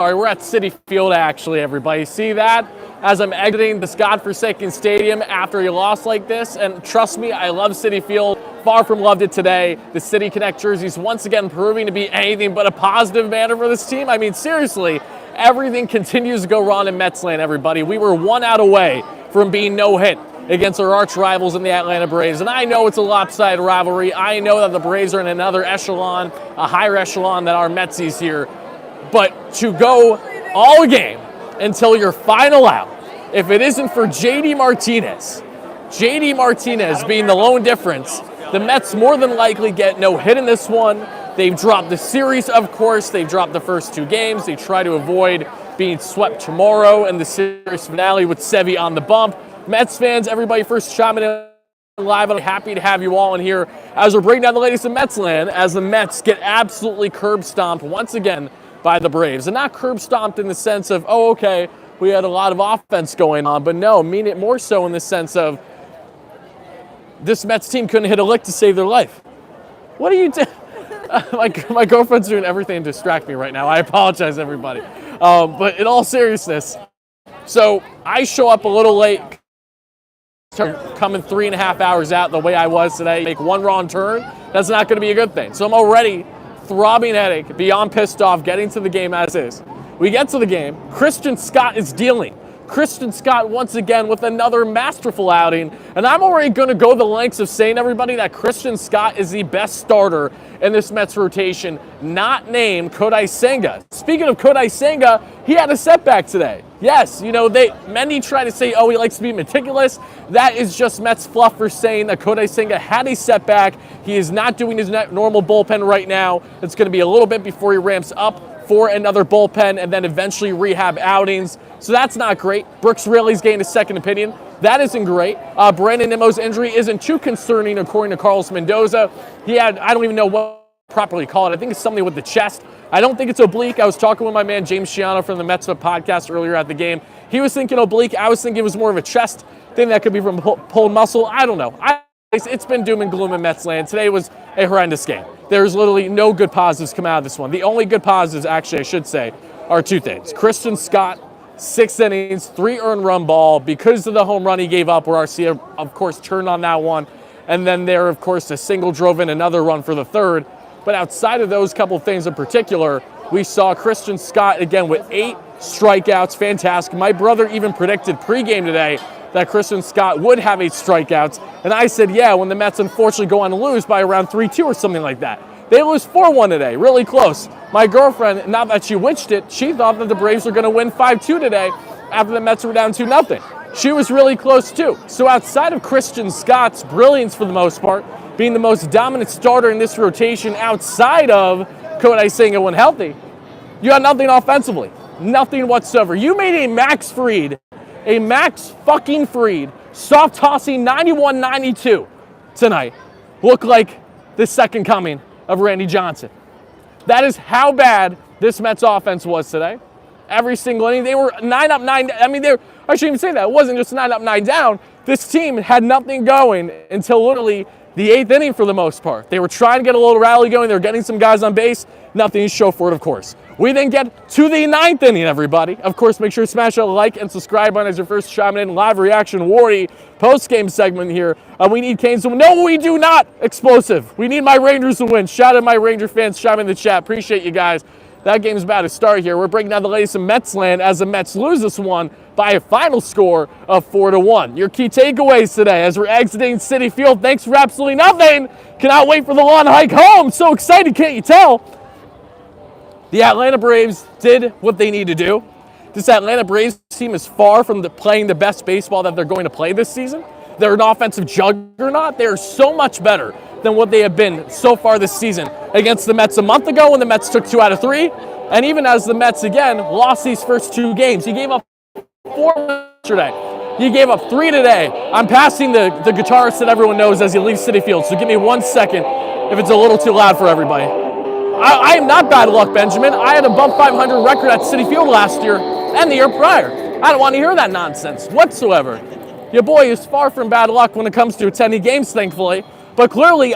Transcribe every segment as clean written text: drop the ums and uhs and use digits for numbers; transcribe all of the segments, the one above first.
Sorry, we're at Citi Field, actually, everybody. See that? As I'm exiting this godforsaken stadium after a loss like this, and trust me, I love Citi Field. Far from loved it today. The City Connect jerseys once again proving to be anything but a positive manner for this team. I mean, seriously, everything continues to go wrong in Mets land, everybody. We were 1 out away from being no-hit against our arch rivals in the Atlanta Braves. And I know it's a lopsided rivalry. I know that the Braves are in another echelon, a higher echelon than our Metsies here. But to go all game until your final out, if it isn't for JD Martinez being the lone difference, the Mets more than likely get no hit in this one. They've dropped the series, of course. They've dropped the first 2 games. They try to avoid being swept tomorrow in the series finale with Sevy on the bump. Mets fans, everybody first chiming in live. I'm happy to have you all in here as we're breaking down the latest in Mets land as the Mets get absolutely curb stomped once again by the Braves. And not curb stomped in the sense of, oh, okay, we had a lot of offense going on, but no, mean it more so in the sense of this Mets team couldn't hit a lick to save their life. What are you doing? My girlfriend's doing everything to distract me right now. I apologize, everybody. But in all seriousness, so I show up a little late, coming 3.5 hours out the way I was today, make one wrong turn, that's not going to be a good thing. So I'm already throbbing headache, beyond pissed off, getting to the game as is. We get to the game. Christian Scott is dealing. Christian Scott once again with another masterful outing. And I'm already going to go the lengths of saying, everybody, that Christian Scott is the best starter in this Mets rotation, not named Kodai Senga. Speaking of Kodai Senga, he had a setback today. Yes, you know, many try to say, oh, he likes to be meticulous. That is just Mets fluff for saying that Kodai Senga had a setback. He is not doing his normal bullpen right now. It's going to be a little bit before he ramps up for another bullpen and then eventually rehab outings. So that's not great. Brooks Raley's getting a second opinion. That isn't great. Brandon Nimmo's injury isn't too concerning, according to Carlos Mendoza. He had, I don't even know what to properly call it. I think it's something with the chest. I don't think it's oblique. I was talking with my man James Shiano from the Mets podcast earlier at the game. He was thinking oblique. I was thinking it was more of a chest thing that could be from pulled muscle. I don't know. It's been doom and gloom in Mets land. Today was a horrendous game. There's literally no good positives come out of this one. The only good positives, actually, I should say, are 2 things. Christian Scott, 6 innings, 3 earned run ball because of the home run he gave up, where Arcia, of course, turned on that one. And then there, of course, a single drove in another run for the third. But outside of those couple things in particular, we saw Christian Scott, again, with 8 strikeouts. Fantastic. My brother even predicted pregame today that Christian Scott would have 8 strikeouts. And I said, yeah, when the Mets unfortunately go on to lose by around 3-2 or something like that. They lose 4-1 today, really close. My girlfriend, not that she wished it, she thought that the Braves were going to win 5-2 today after the Mets were down 2-0. She was really close too. So outside of Christian Scott's brilliance for the most part, being the most dominant starter in this rotation outside of Kodai Senga when healthy, you had nothing offensively. Nothing whatsoever. You made a Max fucking Fried, soft tossing 91-92 tonight look like the second coming of Randy Johnson. That is how bad this Mets offense was today. Every single inning, they were 9 up, 9 down. I mean, I shouldn't even say that. It wasn't just 9 up, 9 down. This team had nothing going until literally the 8th inning for the most part. They were trying to get a little rally going. They were getting some guys on base. Nothing to show for it, of course. We then get to the 9th inning, everybody. Of course, make sure to smash that like and subscribe button as your first chiming in. Live reaction, Wardy, post-game segment here. We need Canes to win. No, we do not. Explosive. We need my Rangers to win. Shout out my Ranger fans. Chime in the chat. Appreciate you guys. That game's about to start here. We're breaking down the latest in Mets land as the Mets lose this one by a final score of 4-1. Your key takeaways today as we're exiting Citi Field. Thanks for absolutely nothing. Cannot wait for the long hike home. So excited, can't you tell? The Atlanta Braves did what they need to do. This Atlanta Braves team is far from playing the best baseball that they're going to play this season. They're an offensive juggernaut. They are so much better than what they have been so far this season against the Mets a month ago when the Mets took 2 out of 3. And even as the Mets, again, lost these first 2 games. You gave up 4 yesterday. You gave up 3 today. I'm passing the guitarist that everyone knows as he leaves Citi Field. So give me 1 second if it's a little too loud for everybody. I am not bad luck, Benjamin. I had a above 500 record at Citi Field last year and the year prior. I don't want to hear that nonsense whatsoever. Your boy is far from bad luck when it comes to attending games, thankfully. But clearly,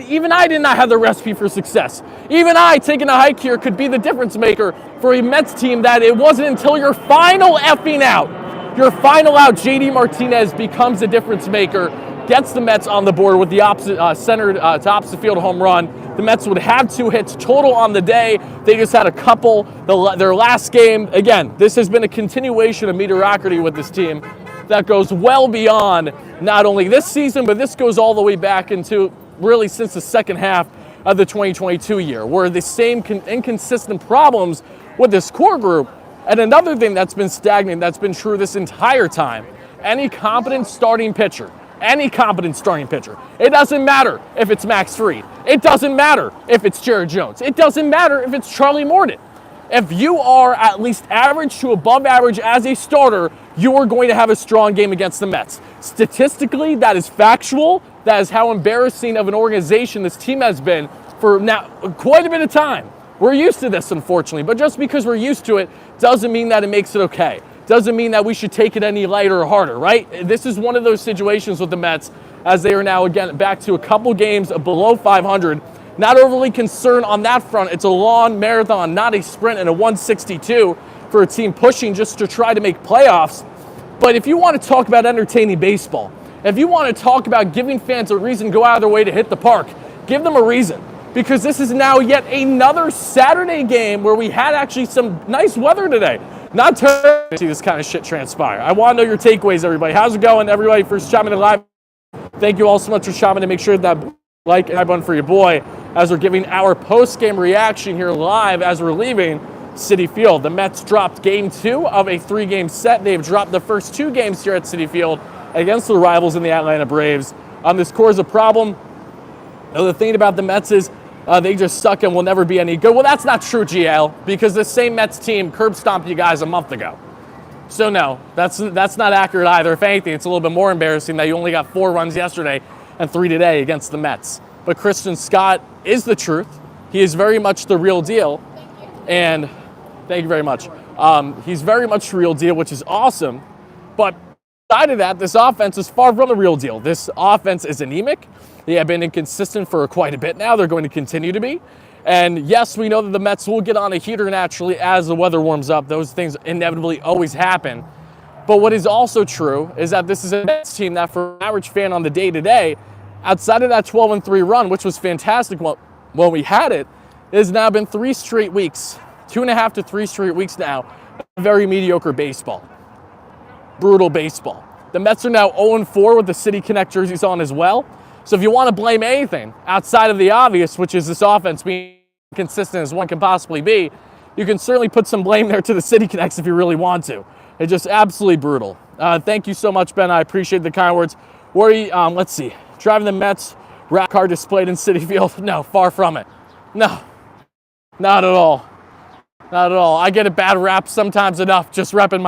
even I did not have the recipe for success. Even I, taking a hike here, could be the difference maker for a Mets team that it wasn't until your final effing out, your final out, JD Martinez becomes the difference maker, gets the Mets on the board with the opposite center to opposite field home run. The Mets would have 2 hits total on the day. They just had a couple. Their last game, again, this has been a continuation of mediocrity with this team that goes well beyond not only this season, but this goes all the way back into really since the second half of the 2022 year, where the same inconsistent problems with this core group. And another thing that's been stagnant, that's been true this entire time, any competent starting pitcher, it doesn't matter if it's Max Fried, it doesn't matter if it's Jared Jones, it doesn't matter if it's Charlie Morton. If you are at least average to above average as a starter, you are going to have a strong game against the Mets. Statistically, that is factual. That is how embarrassing of an organization this team has been for now quite a bit of time. We're used to this, unfortunately, but just because we're used to it doesn't mean that it makes it okay. Doesn't mean that we should take it any lighter or harder, right? This is one of those situations with the Mets as they are now, again, back to a couple games below 500. Not overly concerned on that front. It's a long marathon, not a sprint, and a 162 for a team pushing just to try to make playoffs. But if you want to talk about entertaining baseball, if you want to talk about giving fans a reason to go out of their way to hit the park, give them a reason. Because this is now yet another Saturday game where we had actually some nice weather today. Not terrible to see this kind of shit transpire. I want to know your takeaways, everybody. How's it going, everybody? First chiming in live. Thank you all so much for chiming in. Make sure that like and I button for your boy as we're giving our post-game reaction here live as we're leaving Citi Field. The Mets dropped game 2 of a 3-game set. They've dropped the first 2 games here at Citi Field against the rivals in the Atlanta Braves. This core is a problem. The thing about the Mets is they just suck and will never be any good. Well, that's not true, GL, because the same Mets team curb stomped you guys a month ago. So no, that's not accurate either. If anything, it's a little bit more embarrassing that you only got 4 runs yesterday and 3 today against the Mets. But Christian Scott is the truth. He is very much the real deal. And thank you very much. He's very much the real deal, which is awesome. But aside of that, this offense is far from the real deal. This offense is anemic. They have been inconsistent for quite a bit now. They're going to continue to be. And yes, we know that the Mets will get on a heater naturally as the weather warms up. Those things inevitably always happen. But what is also true is that this is a Mets team that for an average fan on the day-to-day, outside of that 12-3 run, which was fantastic when we had it, it has now been 3 straight weeks, 2.5 to 3 straight weeks now, very mediocre baseball. Brutal baseball. The Mets are now 0-4 with the City Connect jerseys on as well. So if you want to blame anything outside of the obvious, which is this offense being consistent as one can possibly be, you can certainly put some blame there to the City Connects if you really want to. It's just absolutely brutal. Thank you so much, Ben. I appreciate the kind words. Let's see. Driving the Mets, rat car displayed in Citi Field. No, far from it. No, not at all. Not at all. I get a bad rap sometimes enough just repping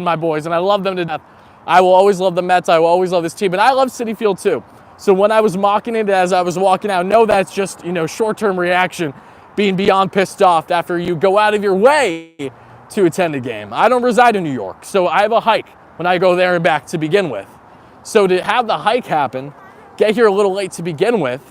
my boys, and I love them to death. I will always love the Mets. I will always love this team, and I love Citi Field too. So when I was mocking it as I was walking out, no, that's just, short-term reaction, being beyond pissed off after you go out of your way to attend a game. I don't reside in New York, so I have a hike when I go there and back to begin with. So to have the hike happen, get here a little late to begin with,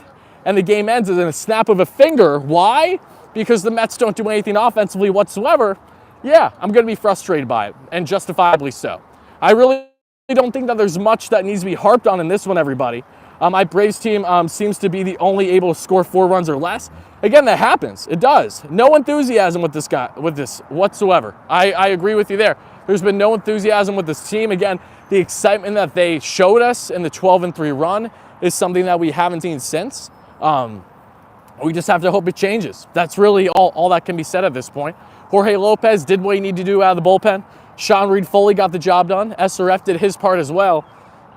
and the game ends in a snap of a finger. Why? Because the Mets don't do anything offensively whatsoever. Yeah, I'm going to be frustrated by it, and justifiably so. I really don't think that there's much that needs to be harped on in this one, everybody. My Braves team seems to be the only able to score 4 runs or less. Again, that happens. It does. No enthusiasm with this whatsoever. I agree with you there. There's been no enthusiasm with this team. Again, the excitement that they showed us in the 12-3 run is something that we haven't seen since. We just have to hope it changes. That's really all that can be said at this point. Jorge Lopez did what he needed to do out of the bullpen. Sean Reed-Foley got the job done. SRF did his part as well.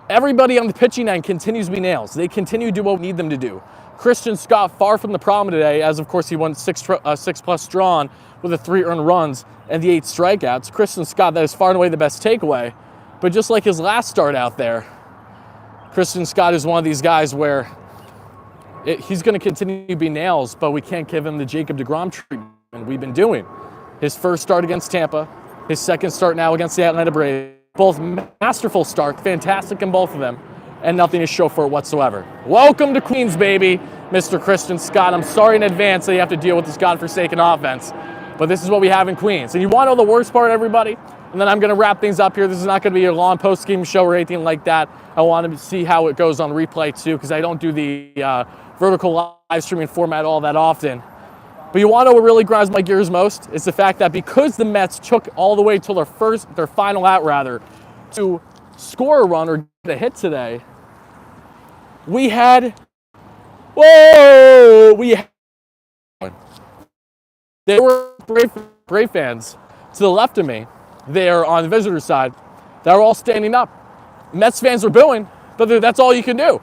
Everybody on the pitching end continues to be nails. They continue to do what we need them to do. Christian Scott, far from the problem today, as of course he won 6+ drawn with the 3 earned runs and the 8 strikeouts. Christian Scott, that is far and away the best takeaway. But just like his last start out there, Christian Scott is one of these guys where he's going to continue to be nails, but we can't give him the Jacob deGrom treatment we've been doing. His first start against Tampa, his second start now against the Atlanta Braves, both masterful start, fantastic in both of them. and nothing to show for it whatsoever. Welcome to Queens, baby, Mr. Christian Scott. I'm sorry in advance that you have to deal with this godforsaken offense, but this is what we have in Queens. And you want to know the worst part, everybody? And then I'm going to wrap things up here. This is not going to be a long post-game show or anything like that. I want to see how it goes on replay, too, because I don't do the vertical live streaming format all that often. But you want to know what really grinds my gears most? It's the fact that because the Mets took all the way till their final out, rather, to score a run or get a hit today, we had there were Brave fans to the left of me there on the visitor side that were all standing up. Mets fans were booing, but that's all you can do.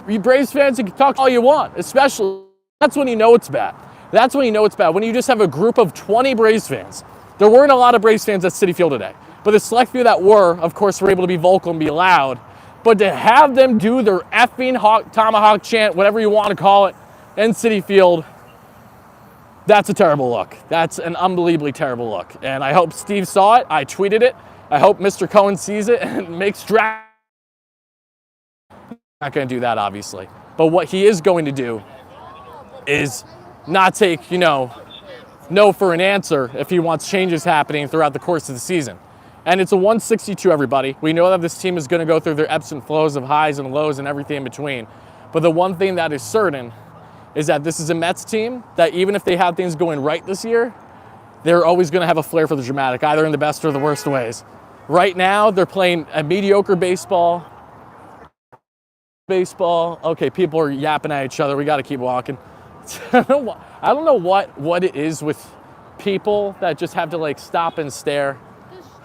You Braves fans, you can talk all you want, especially that's when you know it's bad. That's when you know it's bad, when you just have a group of 20 Braves fans. There weren't a lot of Braves fans at Citi Field today, but the select few that were, of course, were able to be vocal and be loud. But to have them do their effing tomahawk chant, whatever you want to call it, in Citi Field, that's a terrible look. That's an unbelievably terrible look. And I hope Steve saw it. I tweeted it. I hope Mr. Cohen sees it and makes draft. Not going to do that, obviously. But what he is going to do is not take, no for an answer if he wants changes happening throughout the course of the season. And it's a 162, everybody. We know that this team is going to go through their ebbs and flows of highs and lows and everything in between. But the one thing that is certain is that this is a Mets team that even if they have things going right this year, they're always going to have a flair for the dramatic, either in the best or the worst ways. Right now, they're playing a mediocre baseball. Okay, people are yapping at each other. We got to keep walking. I don't know what it is with people that just have to stop and stare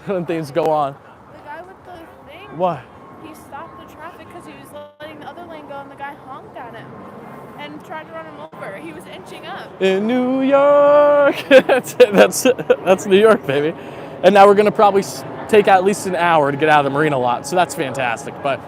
when things go on. The guy with the thing. What? He stopped the traffic because he was letting the other lane go, and the guy honked at him and tried to run him over. He was inching up. In New York. that's New York, baby. And now we're going to probably take at least an hour to get out of the marina lot, so that's fantastic. But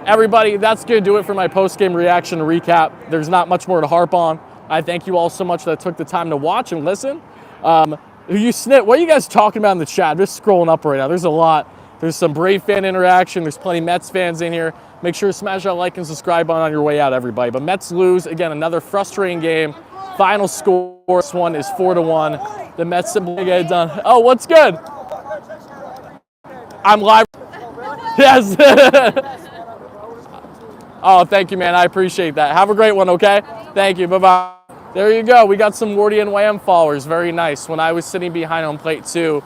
everybody, that's going to do it for my post-game reaction and recap. There's not much more to harp on. I thank you all so much that took the time to watch and listen. What are you guys talking about in the chat? I'm just scrolling up right now. There's a lot. There's some Brave fan interaction. There's plenty of Mets fans in here. Make sure to smash that like and subscribe button on your way out, everybody. But Mets lose. Again, another frustrating game. Final score, this one is 4-1. The Mets simply get it done. Oh, what's good? I'm live. Yes. Oh, thank you, man. I appreciate that. Have a great one, okay? Thank you. Bye-bye. There you go. We got some WardyNYM followers. Very nice. When I was sitting behind home plate, too,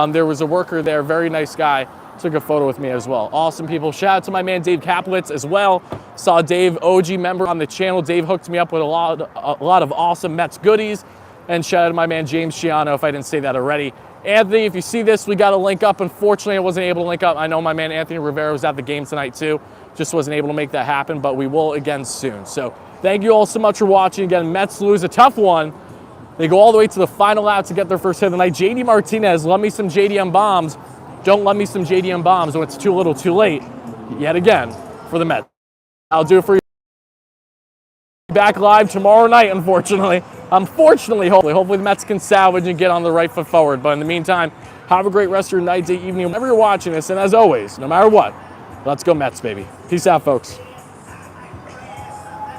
there was a worker there. Very nice guy. Took a photo with me as well. Awesome people. Shout out to my man Dave Kaplitz as well. Saw Dave, OG member on the channel. Dave hooked me up with a lot of awesome Mets goodies. And shout out to my man James Chiano, if I didn't say that already. Anthony, if you see this, we got to link up. Unfortunately, I wasn't able to link up. I know my man Anthony Rivera was at the game tonight, too. Just wasn't able to make that happen, but we will again soon. So thank you all so much for watching. Again, Mets lose a tough one. They go all the way to the final out to get their first hit of the night. JD Martinez, love me some JDM bombs. Don't love me some JDM bombs when it's too little too late. Yet again, for the Mets. I'll do it for you. Back live tomorrow night, unfortunately. Hopefully the Mets can salvage and get on the right foot forward. But in the meantime, have a great rest of your night, day, evening, whenever you're watching this. And as always, no matter what, let's go Mets, baby. Peace out, folks.